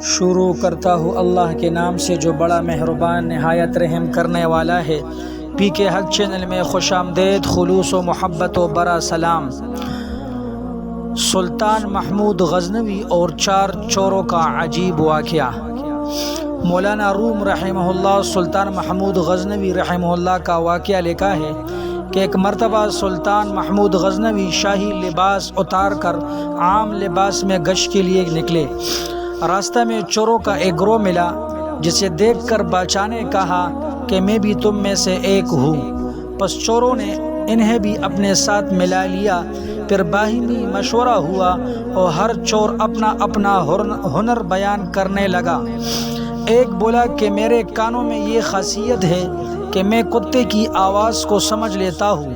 شروع کرتا ہوں اللہ کے نام سے جو بڑا مہربان نہایت رحم کرنے والا ہے۔ پی کے حق چینل میں خوش آمدید، خلوص و محبت و برا سلام۔ سلطان محمود غزنوی اور 4 چوروں کا عجیب واقعہ۔ مولانا روم رحمہ اللہ سلطان محمود غزنوی رحمہ اللہ کا واقعہ لکھا ہے کہ ایک مرتبہ سلطان محمود غزنوی شاہی لباس اتار کر عام لباس میں گشت کے لیے نکلے۔ راستہ میں چوروں کا ایک گروہ ملا، جسے دیکھ کر بادشاہ نے کہا کہ میں بھی تم میں سے ایک ہوں۔ پس چوروں نے انہیں بھی اپنے ساتھ ملا لیا۔ پھر باہمی مشورہ ہوا اور ہر چور اپنا اپنا ہنر بیان کرنے لگا۔ ایک بولا کہ میرے کانوں میں یہ خاصیت ہے کہ میں کتے کی آواز کو سمجھ لیتا ہوں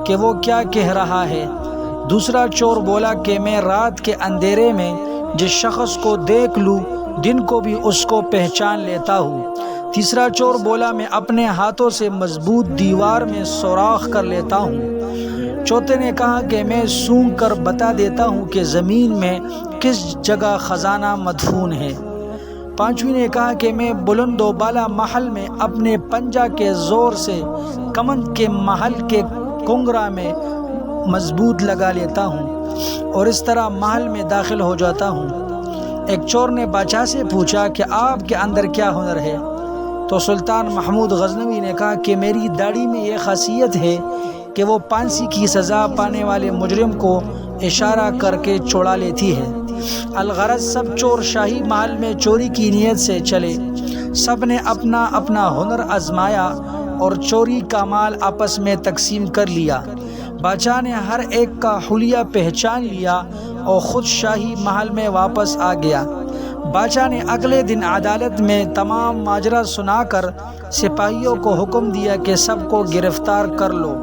کہ وہ کیا کہہ رہا ہے۔ دوسرا چور بولا کہ میں رات کے اندھیرے میں جس شخص کو دیکھ لوں دن کو بھی اس کو پہچان لیتا ہوں۔ تیسرا چور بولا میں اپنے ہاتھوں سے مضبوط دیوار میں سوراخ کر لیتا ہوں۔ چوتھے نے کہا کہ میں سونگھ کر بتا دیتا ہوں کہ زمین میں کس جگہ خزانہ مدفون ہے۔ پانچویں نے کہا کہ میں بلند و بالا محل میں اپنے پنجہ کے زور سے کمند کے محل کے کنگرا میں مضبوط لگا لیتا ہوں اور اس طرح محل میں داخل ہو جاتا ہوں۔ ایک چور نے بادشاہ سے پوچھا کہ آپ کے اندر کیا ہنر ہے؟ تو سلطان محمود غزنوی نے کہا کہ میری داڑھی میں یہ خاصیت ہے کہ وہ پھانسی کی سزا پانے والے مجرم کو اشارہ کر کے چھڑا لیتی ہے۔ الغرض سب چور شاہی محل میں چوری کی نیت سے چلے۔ سب نے اپنا اپنا ہنر آزمایا اور چوری کا مال آپس میں تقسیم کر لیا۔ بادشاہ نے ہر ایک کا حلیہ پہچان لیا اور خود شاہی محل میں واپس آ گیا۔ بادشاہ نے اگلے دن عدالت میں تمام ماجرا سنا کر سپاہیوں کو حکم دیا کہ سب کو گرفتار کر لو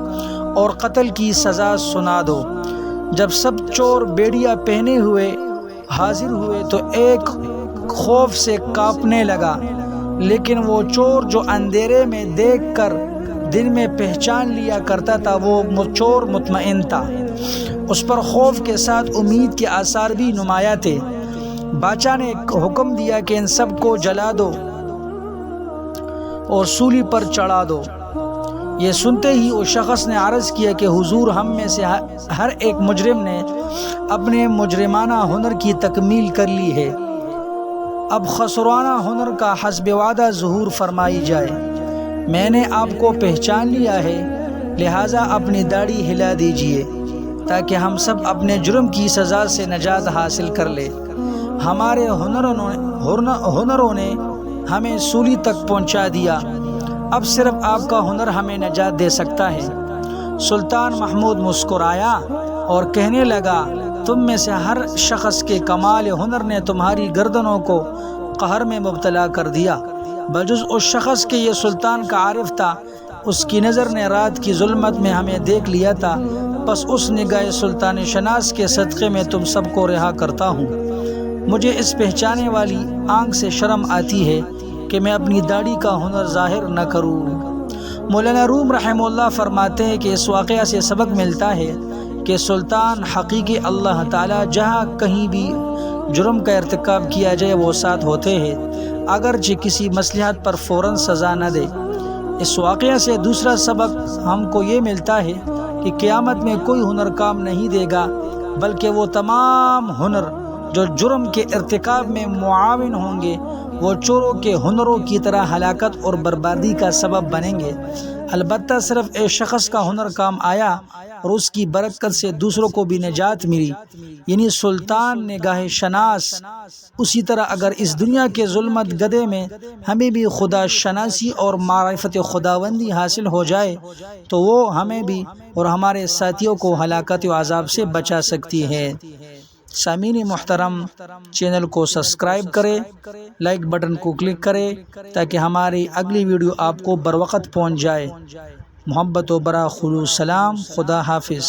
اور قتل کی سزا سنا دو۔ جب سب چور بیڑیا پہنے ہوئے حاضر ہوئے تو ایک خوف سے کانپنے لگا، لیکن وہ چور جو اندھیرے میں دیکھ کر دن میں پہچان لیا کرتا تھا وہ چور مطمئن تھا۔ اس پر خوف کے ساتھ امید کے آثار بھی نمایاں تھے۔ بادشاہ نے حکم دیا کہ ان سب کو جلا دو اور سولی پر چڑھا دو۔ یہ سنتے ہی اس شخص نے عرض کیا کہ حضور، ہم میں سے ہر ایک مجرم نے اپنے مجرمانہ ہنر کی تکمیل کر لی ہے، اب خسروانہ ہنر کا حسب وعدہ ظہور فرمائی جائے۔ میں نے آپ کو پہچان لیا ہے، لہٰذا اپنی داڑھی ہلا دیجئے تاکہ ہم سب اپنے جرم کی سزا سے نجات حاصل کر لیں۔ ہمارے ہنروں نے ہمیں سولی تک پہنچا دیا، اب صرف آپ کا ہنر ہمیں نجات دے سکتا ہے۔ سلطان محمود مسکرایا اور کہنے لگا، تم میں سے ہر شخص کے کمال ہنر نے تمہاری گردنوں کو قہر میں مبتلا کر دیا، بجز اس شخص کے یہ سلطان کا عارف تھا۔ اس کی نظر نے رات کی ظلمت میں ہمیں دیکھ لیا تھا، بس اس نگاہ سلطان شناس کے صدقے میں تم سب کو رہا کرتا ہوں۔ مجھے اس پہچانے والی آنکھ سے شرم آتی ہے کہ میں اپنی داڑھی کا ہنر ظاہر نہ کروں۔ مولانا روم رحمہ اللہ فرماتے ہیں کہ اس واقعہ سے سبق ملتا ہے کہ سلطان حقیقی اللہ تعالیٰ جہاں کہیں بھی جرم کا ارتکاب کیا جائے وہ ساتھ ہوتے ہیں، اگرچہ کسی مصلحت پر فوراً سزا نہ دے۔ اس واقعہ سے دوسرا سبق ہم کو یہ ملتا ہے کہ قیامت میں کوئی ہنر کام نہیں دے گا، بلکہ وہ تمام ہنر جو جرم کے ارتکاب میں معاون ہوں گے وہ چوروں کے ہنروں کی طرح ہلاکت اور بربادی کا سبب بنیں گے۔ البتہ صرف ایک شخص کا ہنر کام آیا اور اس کی برکت سے دوسروں کو بھی نجات ملی، یعنی سلطان نگاہ شناس۔ اسی طرح اگر اس دنیا کے ظلمت گدے میں ہمیں بھی خدا شناسی اور معرفت خداوندی حاصل ہو جائے تو وہ ہمیں بھی اور ہمارے ساتھیوں کو ہلاکت و عذاب سے بچا سکتی ہے۔ سامعین محترم، چینل کو سبسکرائب کریں، لائک بٹن کو کلک کریں تاکہ ہماری اگلی ویڈیو آپ کو بروقت پہنچ جائے۔ محبت و برا خلوص سلام، خدا حافظ۔